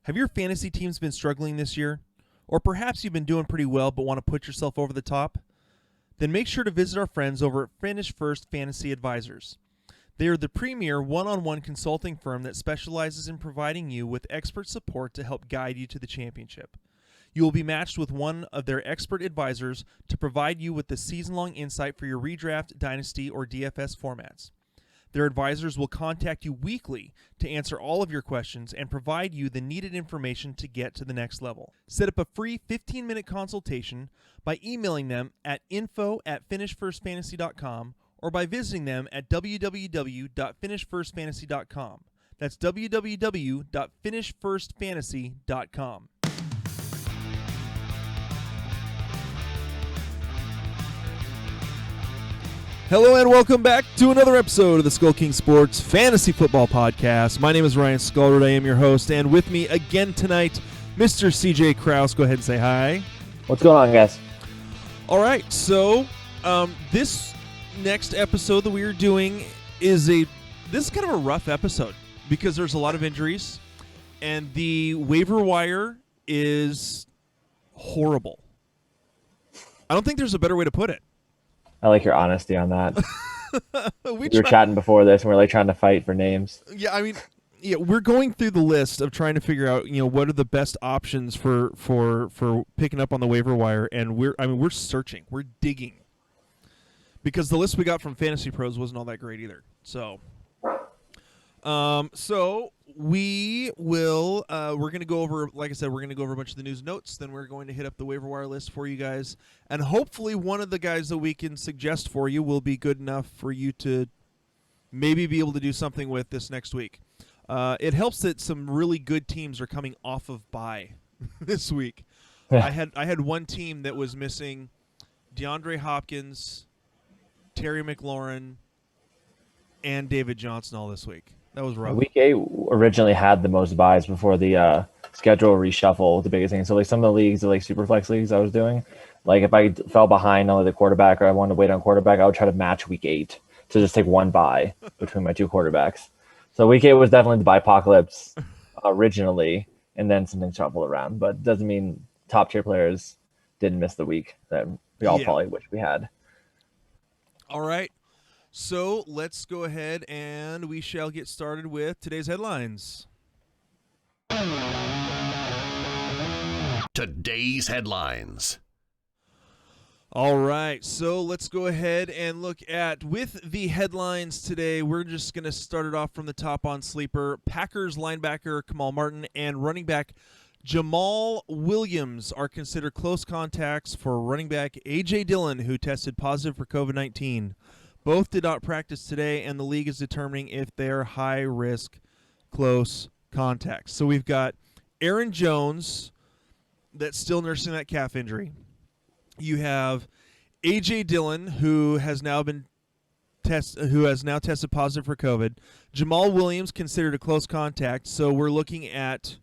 Have your fantasy teams been struggling this year? Or perhaps you've been doing pretty well but want to put yourself over the top? Then make sure to visit our friends over at Finish First Fantasy Advisors. They are the premier one-on-one consulting firm that specializes in providing you with expert support to help guide you to the championship. You will be matched with one of their expert advisors to provide you with the season-long insight for your redraft, dynasty, or DFS formats. Their advisors will contact you weekly to answer all of your questions and provide you the needed information to get to the next level. Set up a free 15-minute consultation by emailing them at info@finishfirstfantasy.com or by visiting them at www.finishfirstfantasy.com. That's www.finishfirstfantasy.com. Hello and welcome back to another episode of the SkullKing Sports Fantasy Football Podcast. My name is Ryan Scullrud. I am your host, and with me again tonight, Mr. CJ Krause. Go ahead and say hi. What's going on, guys? All right, so this next episode that we are doing is kind of a rough episode because there's a lot of injuries, and the waiver wire is horrible. I don't think there's a better way to put it. I like your honesty on that. We were chatting before this, and we're like trying to fight for names. Yeah, I mean, we're going through the list of trying to figure out, what are the best options for picking up on the waiver wire, and we're searching, we're digging, because the list we got from Fantasy Pros wasn't all that great either. So we will we're going to go over, like I said, we're going to go over a bunch of the news notes. Then we're going to hit up the waiver wire list for you guys, and hopefully one of the guys that we can suggest for you will be good enough for you to maybe be able to do something with this next week. It helps that some really good teams are coming off of bye this week. I had one team that was missing DeAndre Hopkins, Terry McLaurin, and David Johnson all this week. That was rough. Week 8 originally had the most buys before the schedule reshuffle, the biggest thing. So like some of the leagues, like super flex leagues I was doing, like if I fell behind on the quarterback or I wanted to wait on quarterback, I would try to match week 8 to just take one buy between my two quarterbacks. So week 8 was definitely the buy apocalypse originally, and then something shuffled around. But it doesn't mean top tier players didn't miss the week that we all probably wish we had. All right. So let's go ahead and we shall get started with today's headlines. Today's headlines. All right, so let's go ahead and look at, with the headlines today, we're just going to start it off from the top on Sleeper. Packers linebacker Kamal Martin and running back Jamal Williams are considered close contacts for running back A.J. Dillon, who tested positive for COVID-19. Both did not practice today, and the league is determining if they're high-risk close contacts. So we've got Aaron Jones that's still nursing that calf injury. You have A.J. Dillon, who has now tested positive for COVID. Jamal Williams considered a close contact, so we're looking at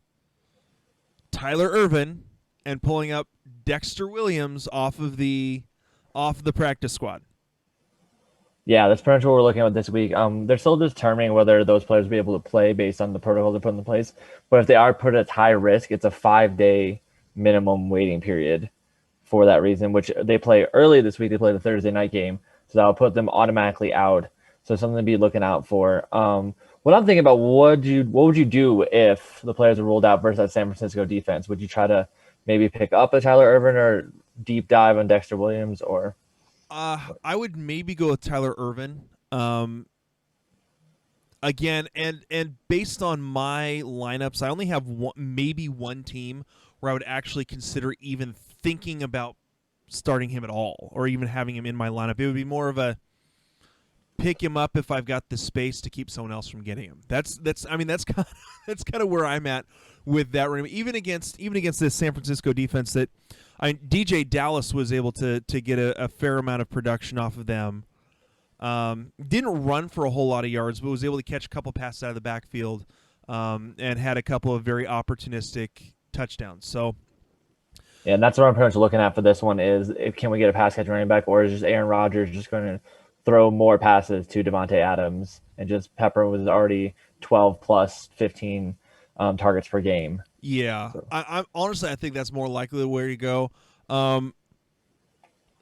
Tyler Ervin and pulling up Dexter Williams off of the practice squad. Yeah, that's pretty much what we're looking at this week. They're still determining whether those players will be able to play based on the protocols they put into place. But if they are put at high risk, it's a 5-day minimum waiting period for that reason, which they play early this week. They play the Thursday night game, so that'll put them automatically out. So something to be looking out for. What I'm thinking about, what would you do if the players are ruled out versus that San Francisco defense? Would you try to maybe pick up a Tyler Ervin or deep dive on Dexter Williams, or? I would maybe go with Tyler Ervin. Again, and based on my lineups, I only have maybe one team where I would actually consider even thinking about starting him at all, or even having him in my lineup. It would be more of a pick him up if I've got the space to keep someone else from getting him. That's kind of where I'm at with that. Even against this San Francisco defense that DJ Dallas was able to get a fair amount of production off of them. Didn't run for a whole lot of yards, but was able to catch a couple passes out of the backfield, and had a couple of very opportunistic touchdowns. So, yeah, and that's what I'm pretty much looking at for this one is can we get a pass catching running back, or is just Aaron Rodgers just going to throw more passes to Devontae Adams and just pepper with already 12 plus 15 targets per game. Yeah, So. I'm honestly, I think that's more likely the way to go.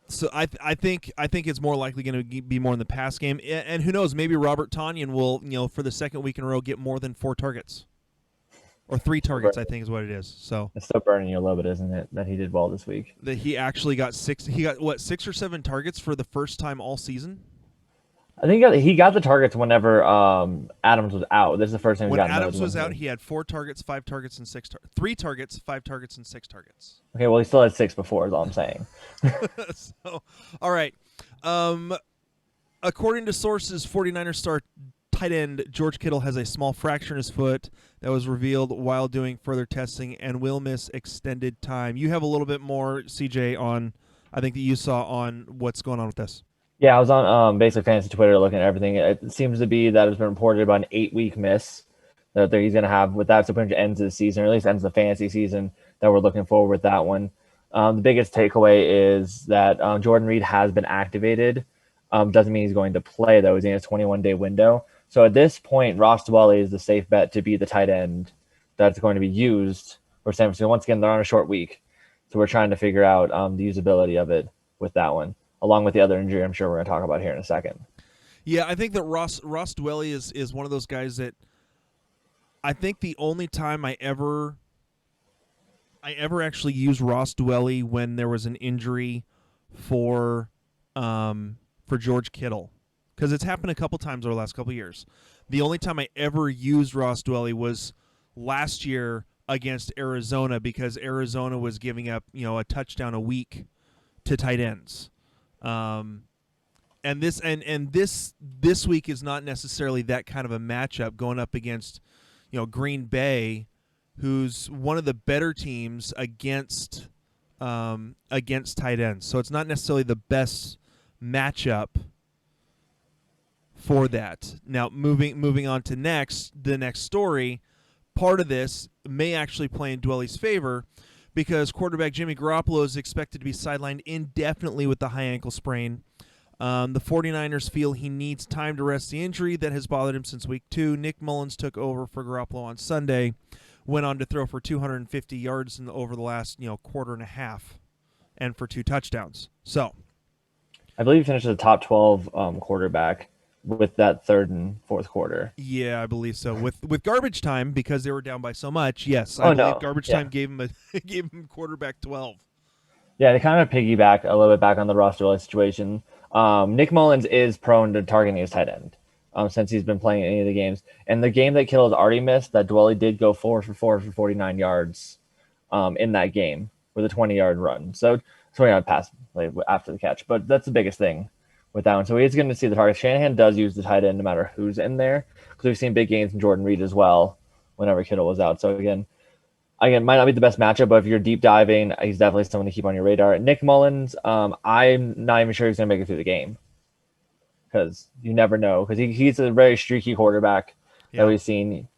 So I think it's more likely going to be more in the pass game, and who knows? Maybe Robert Tonyan will, for the second week in a row, get more than 4 targets or 3 targets. I think is what it is. So It's still burning you a little bit, isn't it? That he did well this week. that he actually got 6. He got what 6 or 7 targets for the first time all season. I think he got the targets whenever Adams was out. This is the first time When got Adams was out, he had 4 targets, 5 targets, and 3 targets, 5 targets, and 6 targets. Okay, well, he still had 6 before, is all I'm saying. So, all right. According to sources, 49ers star tight end George Kittle has a small fracture in his foot that was revealed while doing further testing and will miss extended time. You have a little bit more, CJ, on I think that you saw on what's going on with this. Yeah, I was on basically fantasy Twitter looking at everything. It seems to be that it's been reported about an 8-week miss that he's going to have with that. So pretty much ends the season, or at least ends the fantasy season that we're looking forward with that one. The biggest takeaway is that Jordan Reed has been activated. Doesn't mean he's going to play, though. He's in a 21-day window. So at this point, Ross Dwelley is the safe bet to be the tight end that's going to be used for San Francisco. Once again, they're on a short week. So we're trying to figure out the usability of it with that one, along with the other injury I'm sure we're going to talk about here in a second. Yeah, I think that Ross Dwelley is one of those guys that I think the only time I ever actually used Ross Dwelley when there was an injury for George Kittle, because it's happened a couple times over the last couple of years. The only time I ever used Ross Dwelley was last year against Arizona, because Arizona was giving up a touchdown a week to tight ends. And this week is not necessarily that kind of a matchup, going up against Green Bay, who's one of the better teams against tight ends. So it's not necessarily the best matchup for that. Now moving on to the next story, part of this may actually play in Dwelley's favor, because quarterback Jimmy Garoppolo is expected to be sidelined indefinitely with the high ankle sprain. The 49ers feel he needs time to rest the injury that has bothered him since week 2. Nick Mullins took over for Garoppolo on Sunday, went on to throw for 250 yards over the last quarter and a half, and for 2 touchdowns. So, I believe he finished as the top 12 quarterback with that third and fourth quarter. Yeah, I believe so. With garbage time, because they were down by so much. Yes, I believe garbage time gave him quarterback 12. Yeah, they kind of piggyback a little bit back on the Ross Dwelley situation. Nick Mullins is prone to targeting his tight end since he's been playing any of the games. And the game that Kittle has already missed, that Dwelley did go 4 for 4 for 49 yards in that game with a 20-yard run. So 20-yard pass after the catch. But that's the biggest thing with that one. So he's going to see the targets. Shanahan does use the tight end no matter who's in there, because we've seen big gains from Jordan Reed as well whenever Kittle was out. So again, might not be the best matchup, but if you're deep diving, he's definitely someone to keep on your radar. Nick Mullins, I'm not even sure he's going to make it through the game, because you never know, because he's a very streaky quarterback that we've seen.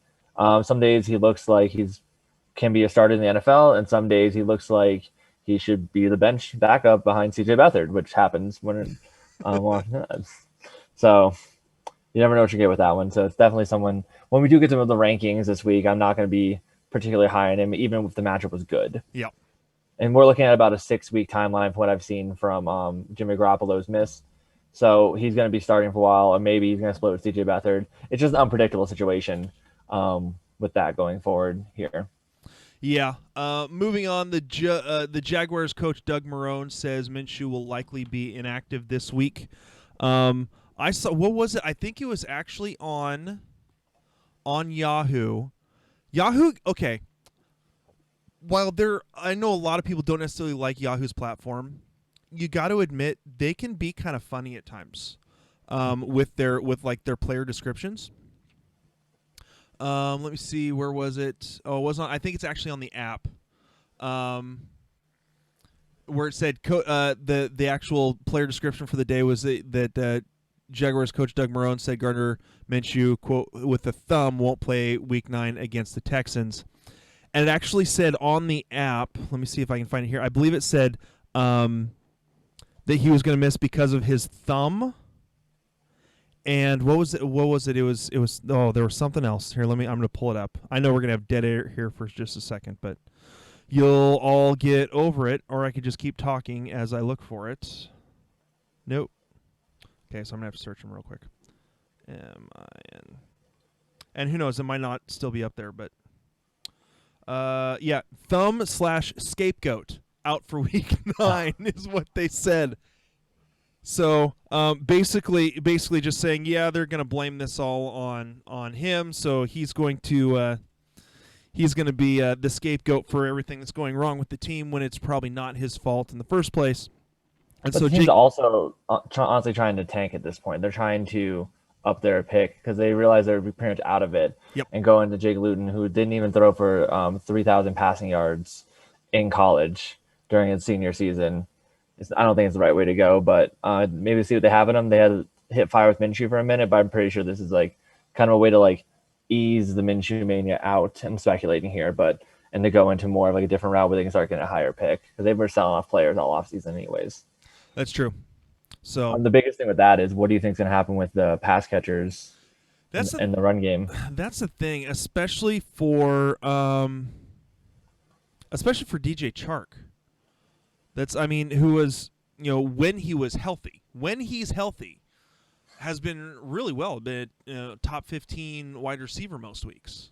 Some days he looks like can be a starter in the NFL, and some days he looks like he should be the bench backup behind CJ Beathard, which happens when so you never know what you get with that one. So it's definitely someone, when we do get to the rankings this week, I'm not going to be particularly high on him, even if the matchup was good. Yeah. And we're looking at about a 6-week timeline for what I've seen from Jimmy Garoppolo's miss. So he's going to be starting for a while, or maybe he's going to split with CJ Beathard. It's just an unpredictable situation with that going forward here. Yeah. Moving on, the Jaguars coach Doug Marrone says Minshew will likely be inactive this week. I saw, what was it? I think it was actually on Yahoo. Okay. While I know a lot of people don't necessarily like Yahoo's platform, you got to admit they can be kind of funny at times with their player descriptions. Let me see, where was it? Oh, it was on. I think it's actually on the app, where it said the actual player description for the day was that Jaguars coach Doug Marrone said Gardner Minshew, quote, with a thumb, won't play Week 9 against the Texans. And it actually said on the app, let me see if I can find it here, I believe it said that he was going to miss because of his thumb. And what was it? It was oh, there was something else. Here, I'm going to pull it up. I know we're going to have dead air here for just a second, but you'll all get over it, or I could just keep talking as I look for it. Nope. Okay, so I'm going to have to search them real quick. M-I-N. And who knows, it might not still be up there, but yeah, thumb/scapegoat out for week 9 is what they said. So basically just saying, yeah, they're going to blame this all on him, so he's going to be the scapegoat for everything that's going wrong with the team when it's probably not his fault in the first place. And but so the team's also honestly trying to tank at this point. They're trying to up their pick because they realize they're pretty much out of it. Yep. And go into Jake Luton, who didn't even throw for 3,000 passing yards in college during his senior season. I don't think it's the right way to go, but maybe see what they have in them. They had to hit fire with Minshew for a minute, but I'm pretty sure this is like kind of a way to like ease the Minshew mania out. I'm speculating here, and to go into more of like a different route where they can start getting a higher pick because they were selling off players all offseason anyways. That's true. So the biggest thing with that is what do you think is going to happen with the pass catchers in the run game? That's the thing, especially for DJ Chark. Who was, when he was healthy. When he's healthy, has been really well. Been top 15 wide receiver most weeks,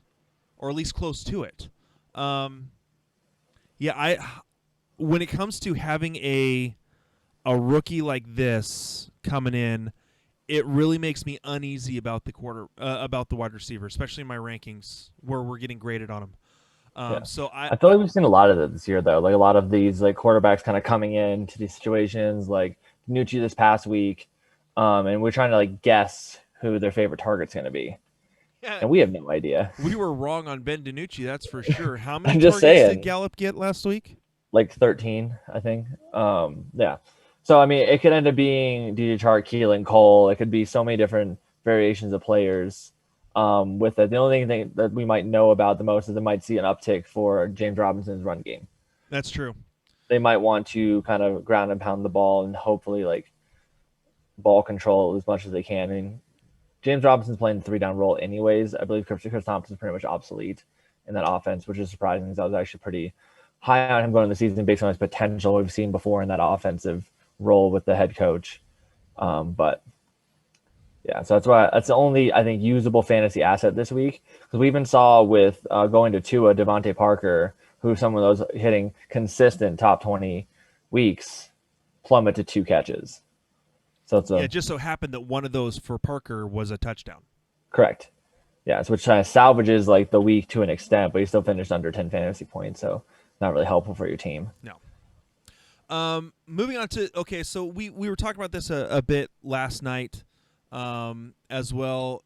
or at least close to it. When it comes to having a rookie like this coming in, it really makes me uneasy about the wide receiver, especially in my rankings where we're getting graded on them. So I feel like we've seen a lot of it this year, though. Like a lot of these like quarterbacks kind of coming into these situations, like Nucci this past week, and we're trying to like guess who their favorite target's going to be, and we have no idea. We were wrong on Ben DiNucci, that's for sure. How many I'm just targets saying, did Gallup get last week? Like 13, I think. Yeah. So I mean, it could end up being DJ Chark, Keelan Cole. It could be so many different variations of players. With it, the only thing that we might know about the most is they might see an uptick for James Robinson's run game. That's true. They might want to kind of ground and pound the ball and hopefully like ball control as much as they can. I mean, James Robinson's playing the 3-down role anyways. I believe Chris Thompson's pretty much obsolete in that offense, which is surprising because I was actually pretty high on him going into the season based on his potential we've seen before in that offensive role with the head coach. But yeah, so that's the only, I think, usable fantasy asset this week. Because we even saw with going to Tua, Devontae Parker, who's someone of those hitting consistent top 20 weeks, plummet to 2 catches. So it just so happened that one of those for Parker was a touchdown. Correct. Yeah, so which kind of salvages like the week to an extent, but he still finished under 10 fantasy points, so not really helpful for your team. No. Moving on to so we were talking about this a bit last night. As well,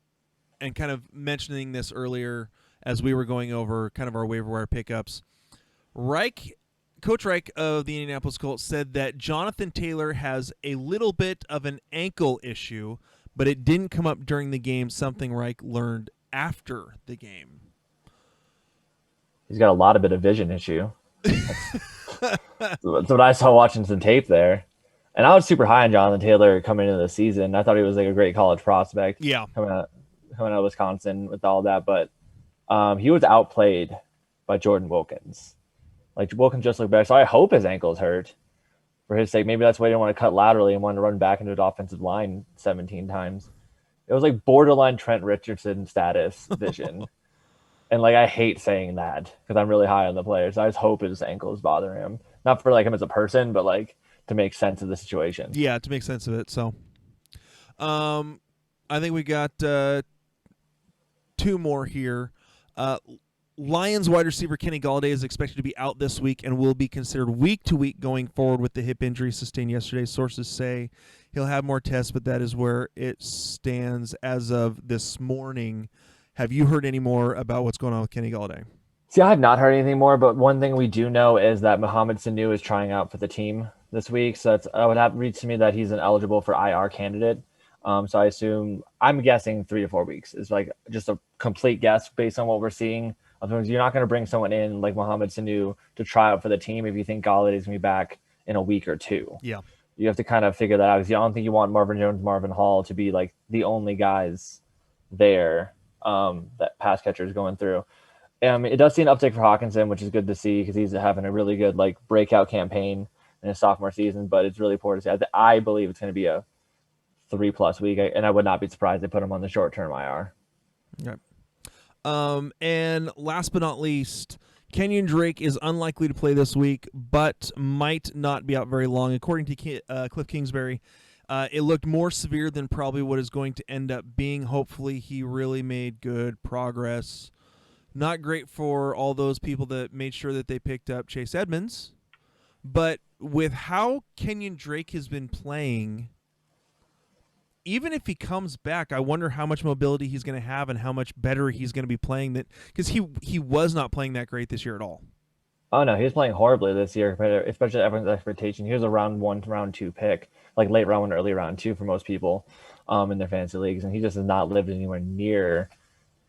and kind of mentioning this earlier as we were going over kind of our waiver wire pickups. Coach Reich of the Indianapolis Colts said that Jonathan Taylor has a little bit of an ankle issue, but it didn't come up during the game, something Reich learned after the game. He's got a lot of bit of vision issue. That's what I saw watching some tape there. And I was super high on Jonathan Taylor coming into the season. I thought he was like a great college prospect. Yeah. Coming out of Wisconsin with all that. But he was outplayed by Jordan Wilkins. Like Wilkins just looked better. So I hope his ankle's hurt for his sake. Maybe that's why he didn't want to cut laterally and wanted to run back into the offensive line 17 times. It was like borderline Trent Richardson status vision. And like I hate saying that because I'm really high on the player. So I just hope his ankle is bothering him. Not for like him as a person, but like to make sense of the situation. Yeah, to make sense of it. So I think we got 2 more here. Lions wide receiver Kenny Golladay is expected to be out this week and will be considered week to week going forward with the hip injury sustained yesterday. Sources say he'll have more tests, but that is where it stands as of this morning. Have you heard any more about what's going on with Kenny Golladay? See, I have not heard anything more, but one thing we do know is that Mohamed Sanu is trying out for the team this week. So it would have reached to me that he's an eligible for IR candidate. So I'm guessing 3 to 4 weeks is like just a complete guess based on what we're seeing. Otherwise, you're not going to bring someone in like Mohamed Sanu to try out for the team if you think Golladay is going to be back in a week or 2. Yeah. you have to kind of figure that out, because I don't think you want Marvin Jones, Marvin Hall to be like the only guys there that pass catchers going through. It does see an uptick for Hawkinson, which is good to see because he's having a really good like breakout campaign in his sophomore season, but it's really poor to see. I believe it's going to be a 3+ week, and I would not be surprised they put him on the short-term IR. Okay. And last but not least, Kenyon Drake is unlikely to play this week, but might not be out very long. According to Cliff Kingsbury, it looked more severe than probably what is going to end up being. Hopefully, he really made good progress. Not great for all those people that made sure that they picked up Chase Edmonds, but with how Kenyon Drake has been playing, even if he comes back, I wonder how much mobility he's going to have and how much better he's going to be playing, that because he was not playing that great this year at all. Oh no, he was playing horribly this year, especially everyone's expectation. He was a round 1, round 2 pick, like late round 1, early round 2 for most people in their fantasy leagues, and he just has not lived anywhere near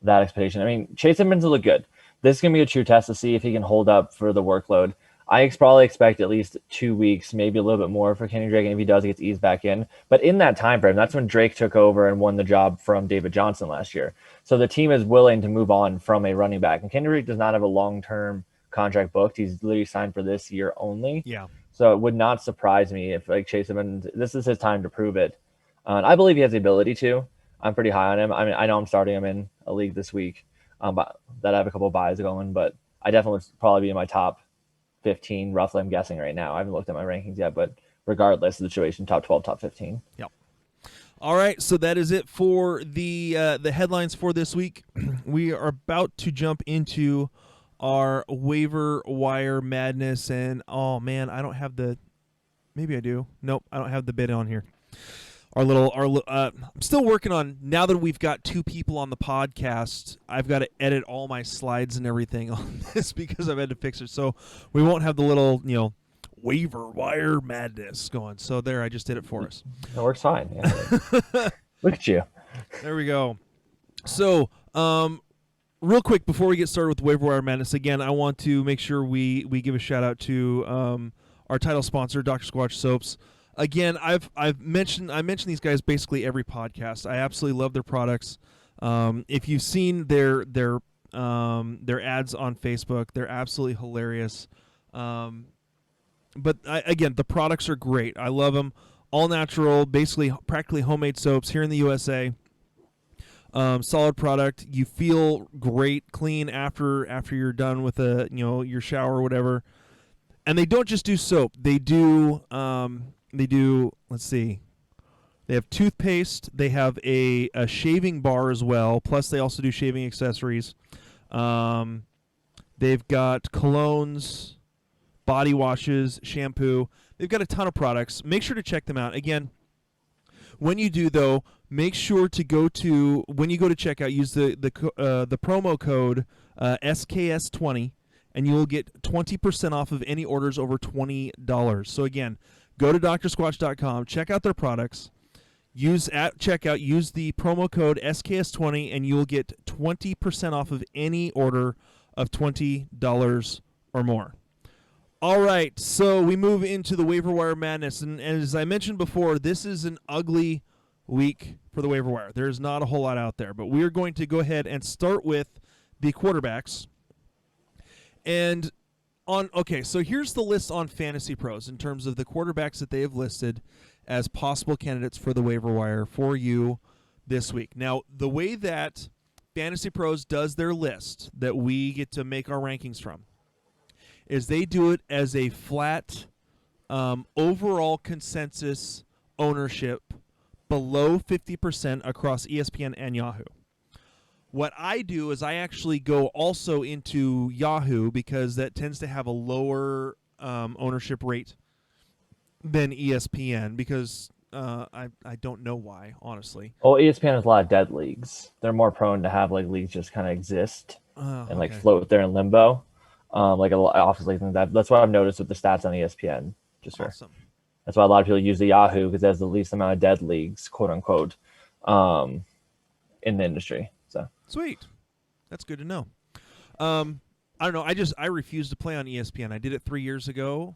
that expectation. I mean, Chase Edmonds will look good. This is going to be a true test to see if he can hold up for the workload. I probably expect at least 2 weeks, maybe a little bit more for Kenny Drake, and if he does, he gets eased back in. But in that time frame, that's when Drake took over and won the job from David Johnson last year. So the team is willing to move on from a running back. And Kenny Drake does not have a long-term contract booked. He's literally signed for this year only. Yeah. So it would not surprise me if like Chase Edmonds, this is his time to prove it. And I believe he has the ability to. I'm pretty high on him. I mean, I know I'm starting him in a league this week but that I have a couple of buys going, but I definitely would probably be in my top 15, roughly, I'm guessing right now. I haven't looked at my rankings yet, but regardless of the situation, top 12, top 15. Yep. All right, so that is it for the headlines for this week. We are about to jump into our waiver wire madness, and oh man, I don't have the. Maybe I do. Nope, I don't have the bid on here. I'm still working on, now that we've got 2 people on the podcast, I've got to edit all my slides and everything on this because I've had to fix it. So we won't have the little, waiver wire madness going. So there, I just did it for us. That works fine. Yeah. Look at you. There we go. So, real quick before we get started with waiver wire madness, again, I want to make sure we give a shout out to our title sponsor, Dr. Squatch Soaps. Again, I mentioned these guys basically every podcast. I absolutely love their products. If you've seen their ads on Facebook, they're absolutely hilarious. But again, the products are great. I love them. All natural, basically practically homemade soaps here in the USA. Solid product. You feel great, clean after you're done with your shower or whatever. And they don't just do soap. They do. Let's see. They have toothpaste. They have a shaving bar as well. Plus, they also do shaving accessories. They've got colognes, body washes, shampoo. They've got a ton of products. Make sure to check them out. Again, when you do, though, make sure to when you go to checkout, use the promo code SKS20, and you will get 20% off of any orders over $20. So again, go to drsquatch.com, check out their products, at checkout, use the promo code SKS20, and you will get 20% off of any order of $20 or more. All right, so we move into the waiver wire madness, and as I mentioned before, this is an ugly week for the waiver wire. There's not a whole lot out there, but we are going to go ahead and start with the quarterbacks. And so here's the list on Fantasy Pros in terms of the quarterbacks that they have listed as possible candidates for the waiver wire for you this week. Now, the way that Fantasy Pros does their list that we get to make our rankings from is they do it as a flat overall consensus ownership below 50% across ESPN and Yahoo. What I do is I actually go also into Yahoo because that tends to have a lower ownership rate than ESPN because I don't know why, honestly. Well, ESPN has a lot of dead leagues. They're more prone to have like leagues just kind of exist and like float there in limbo, like a lot of office leagues and that. That's what I've noticed with the stats on ESPN. Awesome. That's why a lot of people use the Yahoo because it has the least amount of dead leagues, quote unquote, in the industry. So sweet, that's good to know. I don't know. I refuse to play on ESPN. I did it 3 years ago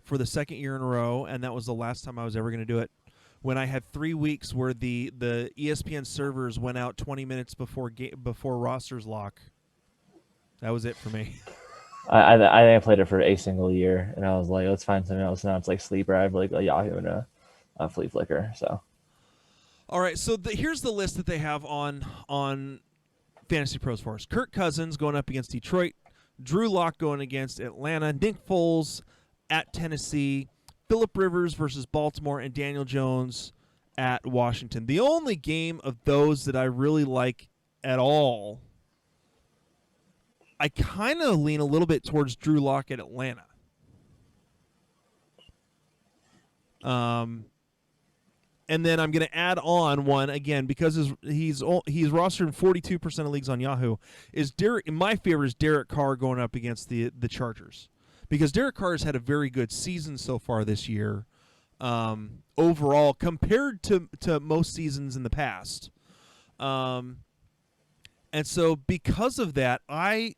for the second year in a row, and that was the last time I was ever going to do it. When I had 3 weeks where the ESPN servers went out 20 minutes before rosters lock. That was it for me. I think I played it for a single year, and I was like, let's find something else. Now it's like Sleeper. I have like a Yahoo and a Flea Flicker. So, all right. So here's the list that they have on Fantasy Pros for us. Kirk Cousins going up against Detroit. Drew Lock going against Atlanta. Nick Foles at Tennessee. Phillip Rivers versus Baltimore, and Daniel Jones at Washington. The only game of those that I really like at all, I kind of lean a little bit towards Drew Lock at Atlanta. And then I'm going to add on one again because he's rostered in 42% of leagues on Yahoo. My favorite is Derek Carr going up against the Chargers, because Derek Carr has had a very good season so far this year, overall compared to most seasons in the past. And so because of that, I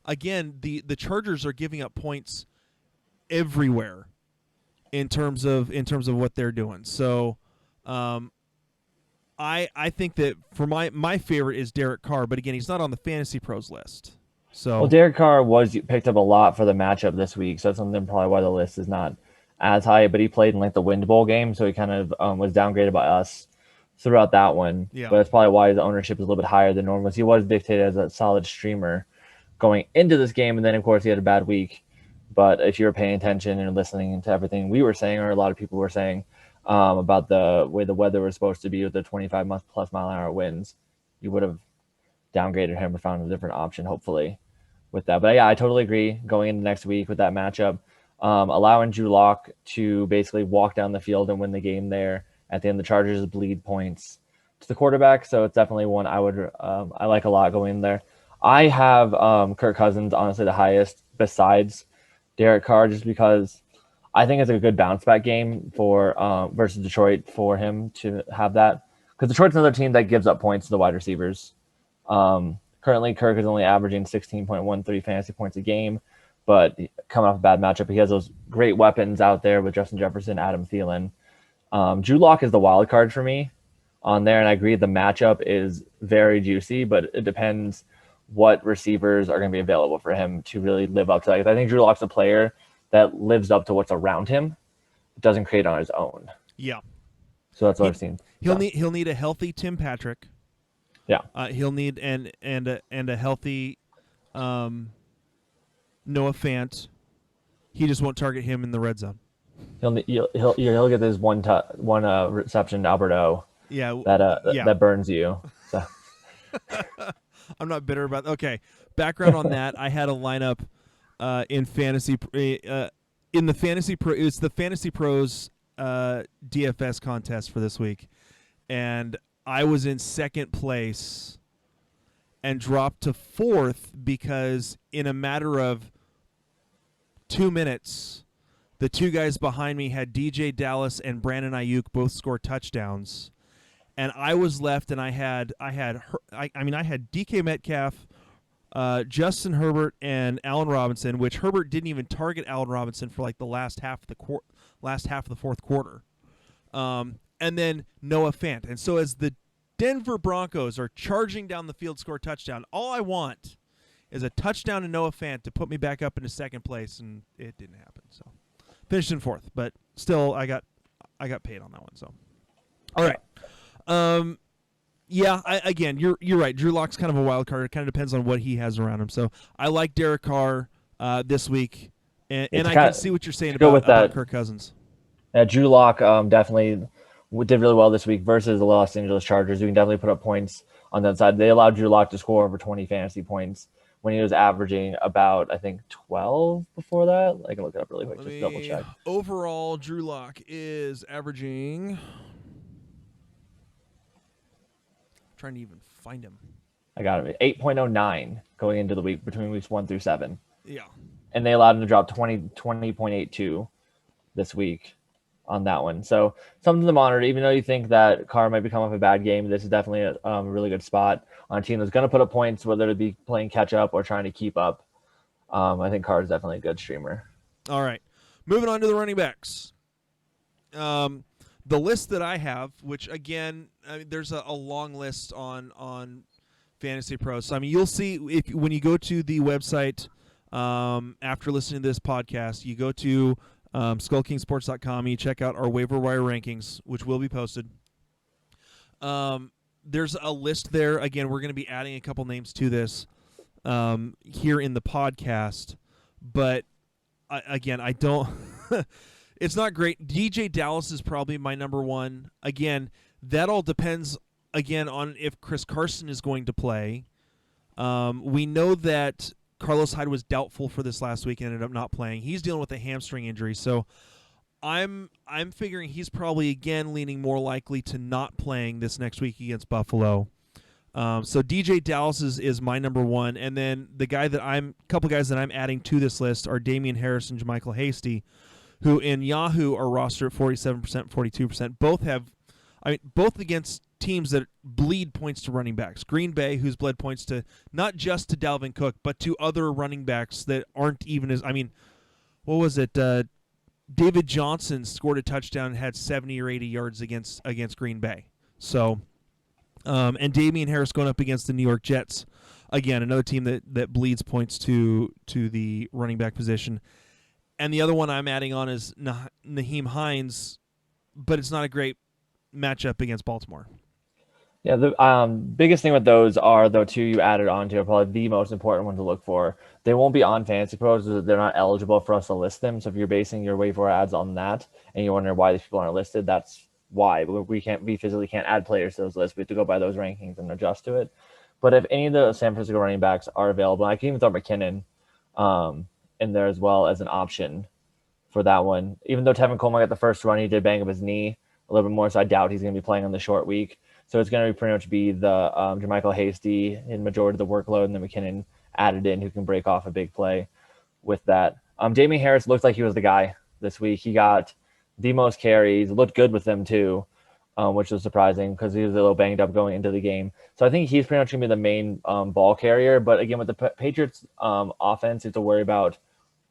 again the Chargers are giving up points everywhere in terms of what they're doing. So I think that for my favorite is Derek Carr, but again, he's not on the Fantasy Pros list. So well, Derek Carr was picked up a lot for the matchup this week, so that's something probably why the list is not as high. But he played in like the Wind Bowl game, so he kind of was downgraded by us throughout that one. Yeah. But that's probably why his ownership is a little bit higher than normal. He was dictated as a solid streamer going into this game, and then of course he had a bad week. But if you were paying attention and listening to everything we were saying, or a lot of people were saying about the way the weather was supposed to be with the 25+ mile an hour winds, you would have downgraded him or found a different option, hopefully, with that. But yeah, I totally agree going into next week with that matchup. Allowing Drew Lock to basically walk down the field and win the game there at the end. The Chargers bleed points to the quarterback, so it's definitely one I like a lot going in there. I have Kirk Cousins honestly the highest besides Derek Carr, just because I think it's a good bounce back game for versus Detroit for him to have that, because Detroit's another team that gives up points to the wide receivers. Currently, Kirk is only averaging 16.13 fantasy points a game, but coming off a bad matchup, he has those great weapons out there with Justin Jefferson, Adam Thielen. Drew Lock is the wild card for me on there, and I agree the matchup is very juicy, but it depends what receivers are going to be available for him to really live up to that. I think Drew Lock's a player that lives up to what's around him, doesn't create on his own. Yeah. So that's what I've seen. He'll need a healthy Tim Patrick. Yeah. He'll need and a healthy Noah Fant. He just won't target him in the red zone. He'll get this one reception to Albert O. Yeah. That burns you. So. I'm not bitter about. Okay, background on that. I had a lineup in fantasy in the fantasy pro. It's the Fantasy Pros DFS contest for this week, and I was in second place and dropped to fourth because in a matter of 2 minutes, the two guys behind me had DJ Dallas and Brandon Ayuk both score touchdowns. And I was left, and I had DK Metcalf, Justin Herbert, and Allen Robinson. Which Herbert didn't even target Allen Robinson for like the last half of the fourth quarter, and then Noah Fant. And so as the Denver Broncos are charging down the field, score touchdown, all I want is a touchdown to Noah Fant to put me back up into second place, and it didn't happen. So finished in fourth, but still I got paid on that one. So all right. Yeah, again, you're right. Drew Lock's kind of a wild card. It kind of depends on what he has around him. So I like Derek Carr this week, and I can see what you're saying about Kirk Cousins. Yeah, Drew Lock definitely did really well this week versus the Los Angeles Chargers. You can definitely put up points on that side. They allowed Drew Lock to score over 20 fantasy points when he was averaging about, I think, 12 before that. I can look it up really quick, just double check. Overall, Drew Lock is averaging... trying to even find him. I got it. 8.09 going into the week between weeks 1 through 7. Yeah. And they allowed him to drop 20.82 this week on that one. So something to monitor. Even though you think that Carr might be coming off a bad game, this is definitely a really good spot on a team that's going to put up points, whether it be playing catch up or trying to keep up. I think Carr is definitely a good streamer. All right. Moving on to the running backs. The list that I have, which again, there's a long list on Fantasy Pros. So you'll see when you go to the website after listening to this podcast, you go to SkullKingSports.com. You check out our waiver wire rankings, which will be posted. There's a list there. Again, we're going to be adding a couple names to this here in the podcast, but I don't. It's not great. DJ Dallas is probably my number one. Again, that all depends on if Chris Carson is going to play. We know that Carlos Hyde was doubtful for this last week and ended up not playing. He's dealing with a hamstring injury, so I'm figuring he's probably again leaning more likely to not playing this next week against Buffalo. So DJ Dallas is my number one, and then couple guys that I'm adding to this list are Damian Harris and JaMychal Hasty, who in Yahoo are rostered at 47%, 42%. Both against teams that bleed points to running backs. Green Bay, who's bled points to not just to Dalvin Cook, but to other running backs that aren't even as. What was it? David Johnson scored a touchdown and had 70 or 80 yards against Green Bay. So, and Damian Harris going up against the New York Jets, again another team that bleeds points to the running back position. And the other one I'm adding on is Nyheim Hines, but it's not a great matchup against Baltimore. Yeah, the biggest thing with those are the two you added on to are probably the most important one to look for. They won't be on Fantasy Pros. They're not eligible for us to list them. So if you're basing your waiver ads on that and you're wondering why these people aren't listed, that's why. But we physically can't add players to those lists. We have to go by those rankings and adjust to it. But if any of the San Francisco running backs are available, I can even throw McKinnon in there as well as an option for that one. Even though Tevin Coleman got the first run, he did bang up his knee a little bit more, so I doubt he's going to be playing on the short week. So it's going to pretty much be the JaMychal Hasty in majority of the workload, and then McKinnon added in who can break off a big play with that. Damian Harris looked like he was the guy this week. He got the most carries, looked good with them too, which was surprising because he was a little banged up going into the game. So I think he's pretty much going to be the main ball carrier. But again, with the Patriots offense, you have to worry about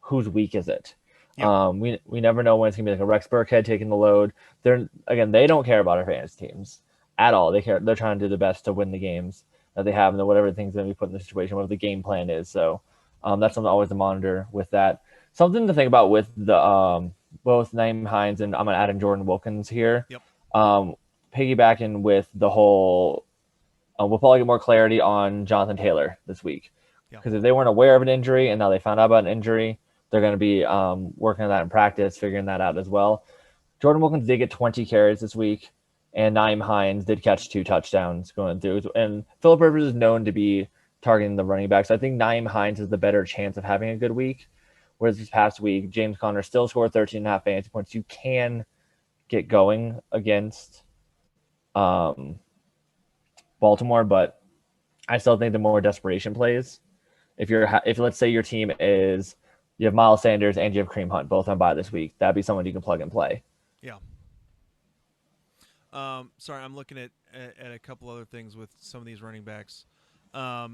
whose week is it. Yep. We never know when it's going to be like a Rex Burkhead taking the load. They don't care about our fantasy teams at all. They're trying to do the best to win the games that they have and whatever things going to be put in the situation, whatever the game plan is. So that's something always to monitor with that. Something to think about with the both Nyheim Hines and I'm going to add in Jordan Wilkins here. Yep. Piggybacking with the whole, we'll probably get more clarity on Jonathan Taylor this week. Because if they weren't aware of an injury and now they found out about an injury, they're going to be working on that in practice, figuring that out as well. Jordan Wilkins did get 20 carries this week, and Nyheim Hines did catch 2 touchdowns going through. And Phillip Rivers is known to be targeting the running backs. I think Nyheim Hines has the better chance of having a good week, whereas this past week, James Conner still scored 13.5 fantasy points. You can get going against Baltimore, but I still think the more desperation plays, if let's say your team is you have Miles Sanders and you have Kareem Hunt both on bye this week, that'd be someone you can plug and play. Yeah. Sorry, I'm looking at a couple other things with some of these running backs. A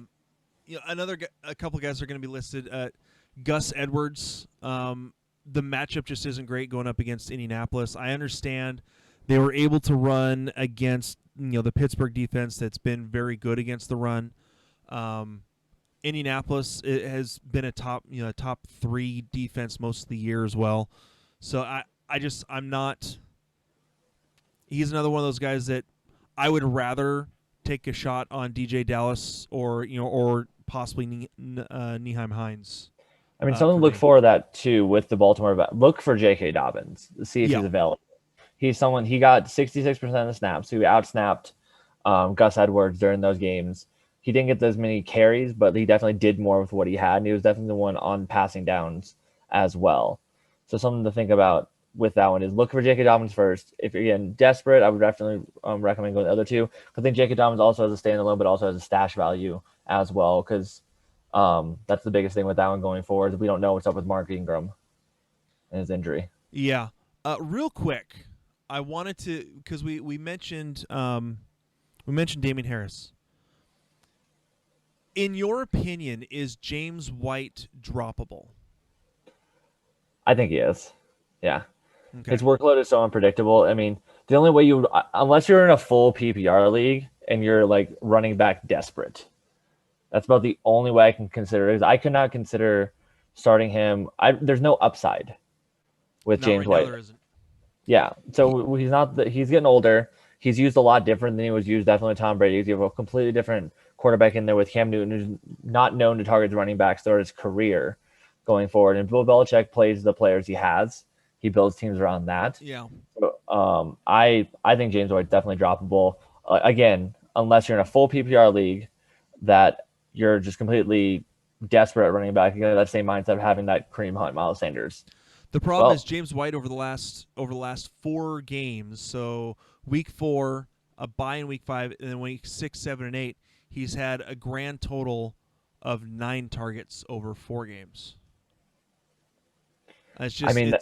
couple guys are going to be listed. Gus Edwards. The matchup just isn't great going up against Indianapolis. I understand they were able to run against the Pittsburgh defense that's been very good against the run. Indianapolis has been a top 3 defense most of the year as well. So I'm not. He's another one of those guys that I would rather take a shot on DJ Dallas or possibly Nyheim Hines. Something to look for that too with the Baltimore. Look for J.K. Dobbins to see if he's available. He's someone, he got 66% of the snaps, so he outsnapped Gus Edwards during those games. He didn't get as many carries, but he definitely did more with what he had, and he was definitely the one on passing downs as well. So something to think about with that one is look for J.K. Dobbins first. If you're getting desperate, I would definitely recommend going the other two. I think J.K. Dobbins also has a standalone, but also has a stash value as well, because that's the biggest thing with that one going forward. Is we don't know what's up with Mark Ingram and his injury. Yeah. Real quick, I wanted to, because we mentioned Damian Harris. In your opinion, is James White droppable? I think he is. Yeah. Okay. His workload is so unpredictable. I mean, the only way unless you're in a full PPR league and you're like running back desperate, that's about the only way I can consider it. I could not consider starting him. There's no upside with Not James right White. now, there isn't. Yeah, so he's not. He's getting older. He's used a lot different than he was used. Definitely Tom Brady. You have a completely different quarterback in there with Cam Newton, who's not known to target running backs throughout his career going forward. And Bill Belichick plays the players he has. He builds teams around that. Yeah. So, I think James White's definitely droppable. Again, unless you're in a full PPR league that you're just completely desperate at running back. You know, that same mindset of having that Kareem Hunt, Miles Sanders. The problem is James White over the last 4 games. So week 4, a bye in week 5, and then week 6, 7, and 8, he's had a grand total of 9 targets over 4 games. It's just, I mean,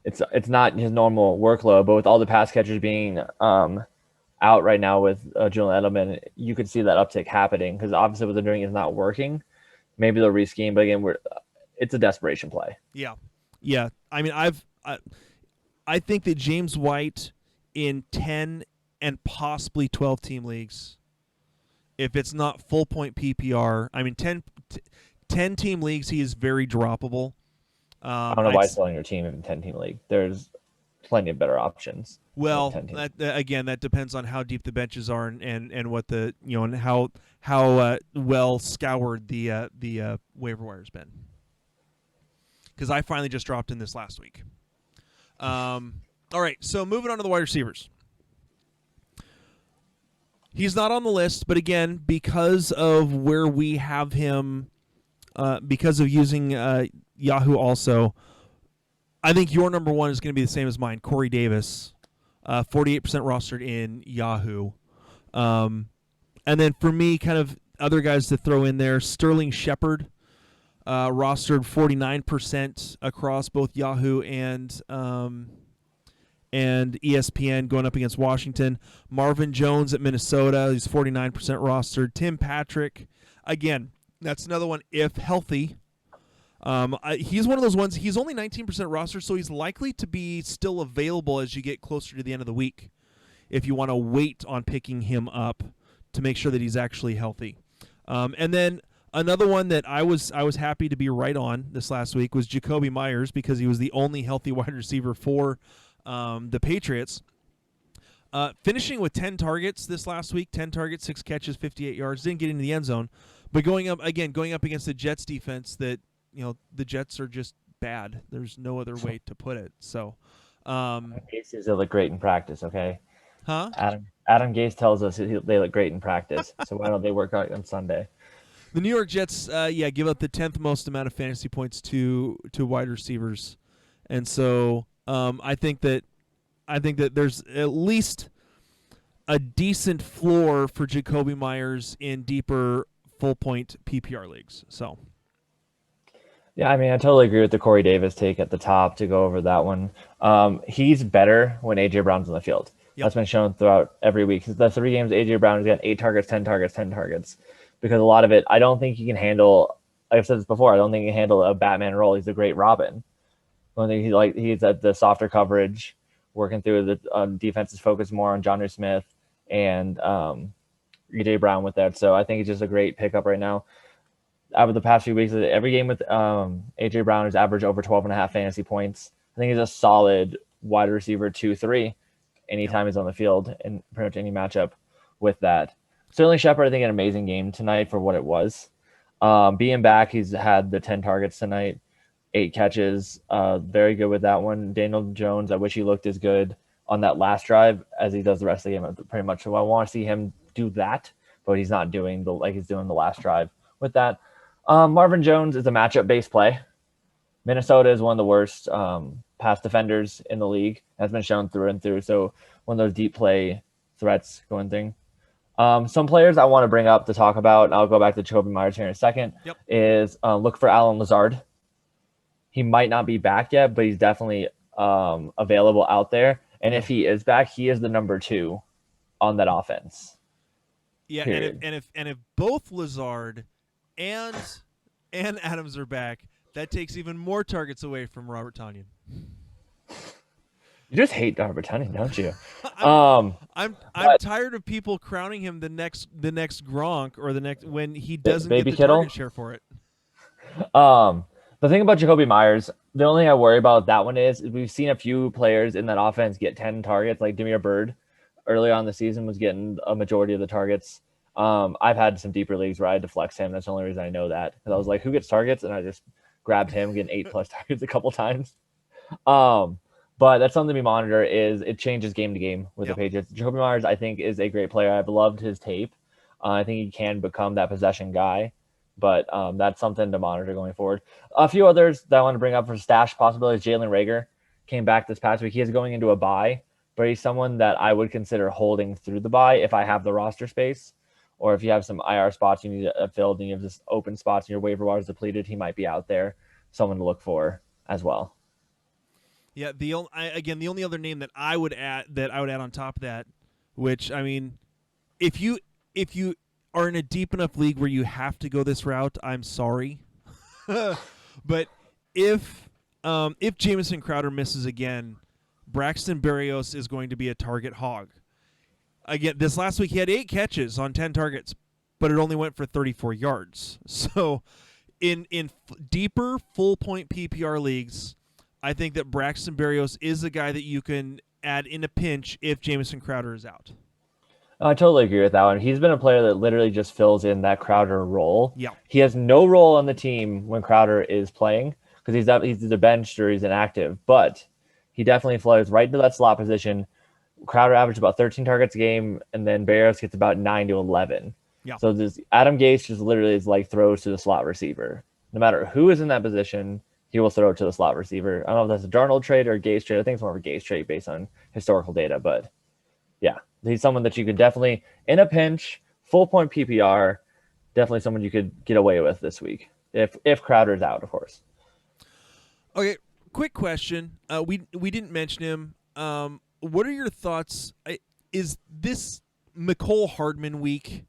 it's not his normal workload, but with all the pass catchers being out right now with Julian Edelman, you could see that uptick happening because obviously what they're doing is not working. Maybe they'll rescheme, but again, it's a desperation play. Yeah. I mean, I think that James White in 10 and possibly 12 team leagues, if it's not full point PPR, I mean 10 team leagues, he is very droppable. I don't know why selling your team in 10 team league. There's plenty of better options. Well, that depends on how deep the benches are and what the and how well scoured the waiver wire's been. Because I finally just dropped in this last week. All right, so moving on to the wide receivers. He's not on the list, but again, because of where we have him, because of using Yahoo also, I think your number 1 is going to be the same as mine, Corey Davis, 48% rostered in Yahoo. And then for me, kind of other guys to throw in there, Sterling Shepard, rostered 49% across both Yahoo and ESPN going up against Washington. Marvin Jones at Minnesota, he's 49% rostered. Tim Patrick, again, that's another one if healthy. He's one of those ones, he's only 19% rostered, so he's likely to be still available as you get closer to the end of the week if you want to wait on picking him up to make sure that he's actually healthy. And then another one that I was happy to be right on this last week was Jacoby Myers because he was the only healthy wide receiver for the Patriots. Finishing with 10 targets this last week, 10 targets, 6 catches, 58 yards, didn't get into the end zone. But going up against the Jets defense that, the Jets are just bad. There's no other way to put it. So, Gase look great in practice, okay? Huh? Adam Gase tells us they look great in practice. So why don't they work out on Sunday? The New York Jets, give up the 10th most amount of fantasy points to wide receivers, and so I think that there's at least a decent floor for Jacoby Myers in deeper full point PPR leagues. So. Yeah, I mean, I totally agree with the Corey Davis take at the top to go over that one. He's better when A.J. Brown's on the field. Yep. That's been shown throughout every week. The 3 games, A.J. Brown has got 8 targets, 10 targets, 10 targets. Because a lot of it, I don't think he can handle, like I've said this before, I don't think he can handle a Batman role. He's a great Robin. I don't think he's at the softer coverage, working through the defense's focus more on Jonnu Smith and A.J. Brown with that. So I think he's just a great pickup right now. Over the past few weeks, every game with A.J. Brown has averaged over 12.5 fantasy points. I think he's a solid wide receiver 2-3 anytime he's on the field in pretty much any matchup with that. Sterling Shepard, I think, an amazing game tonight for what it was. Being back, he's had the 10 targets tonight, 8 catches. Very good with that one. Daniel Jones, I wish he looked as good on that last drive as he does the rest of the game pretty much. So I want to see him do that, but he's not doing like he's doing the last drive with that. Marvin Jones is a matchup-based play. Minnesota is one of the worst pass defenders in the league. Has been shown through and through. So one of those deep play threats going thing. Some players I want to bring up to talk about, and I'll go back to Jacoby Myers here in a second, is look for Allen Lazard. He might not be back yet, but he's definitely available out there. And if he is back, he is the number 2 on that offense. Yeah, and if both Lazard and Adams are back, that takes even more targets away from Robert Tonyan. You just hate Darn pretending, don't you? I'm But tired of people crowning him the next Gronk or the next when he doesn't get baby the Kittle. target share for it. The thing about Jacoby Myers, the only thing I worry about that one is we've seen a few players in that offense get 10 targets, like Demir Bird early on in the season was getting a majority of the targets. I've had some deeper leagues where I had to flex him. That's the only reason I know that. Because I was like, who gets targets? And I just grabbed him getting 8+ targets a couple times. But that's something we monitor is it changes game to game with Yep. the Patriots. Jacoby Myers, I think, is a great player. I've loved his tape. I think he can become that possession guy. But that's something to monitor going forward. A few others that I want to bring up for stash possibilities. Jalen Reagor came back this past week. He is going into a bye, but he's someone that I would consider holding through the bye if I have the roster space, or if you have some IR spots you need filled and you have just open spots and your waiver wire is depleted, he might be out there. Someone to look for as well. Yeah, the only other name that I would add on top of that, which I mean, if you are in a deep enough league where you have to go this route, I'm sorry, but if Jamison Crowder misses again, Braxton Berrios is going to be a target hog. Again, this last week he had 8 catches on 10 targets, but it only went for 34 yards. So, in deeper full point PPR leagues, I think that Braxton Berrios is a guy that you can add in a pinch if Jamison Crowder is out. I totally agree with that one. He's been a player that literally just fills in that Crowder role. Yeah. He has no role on the team when Crowder is playing because he's either benched or he's inactive, but he definitely flows right into that slot position. Crowder averaged about 13 targets a game, and then Barrios gets about 9 to 11. Yeah. So this Adam Gase just literally is like throws to the slot receiver. No matter who is in that position, he will throw it to the slot receiver. I don't know if that's a Darnold trade or a Gase trade. I think it's more of a Gase trade based on historical data, but yeah, he's someone that you could definitely, in a pinch, full point PPR, definitely someone you could get away with this week if Crowder's out, of course. Okay, quick question. We didn't mention him. What are your thoughts? Is this Mecole Hardman week?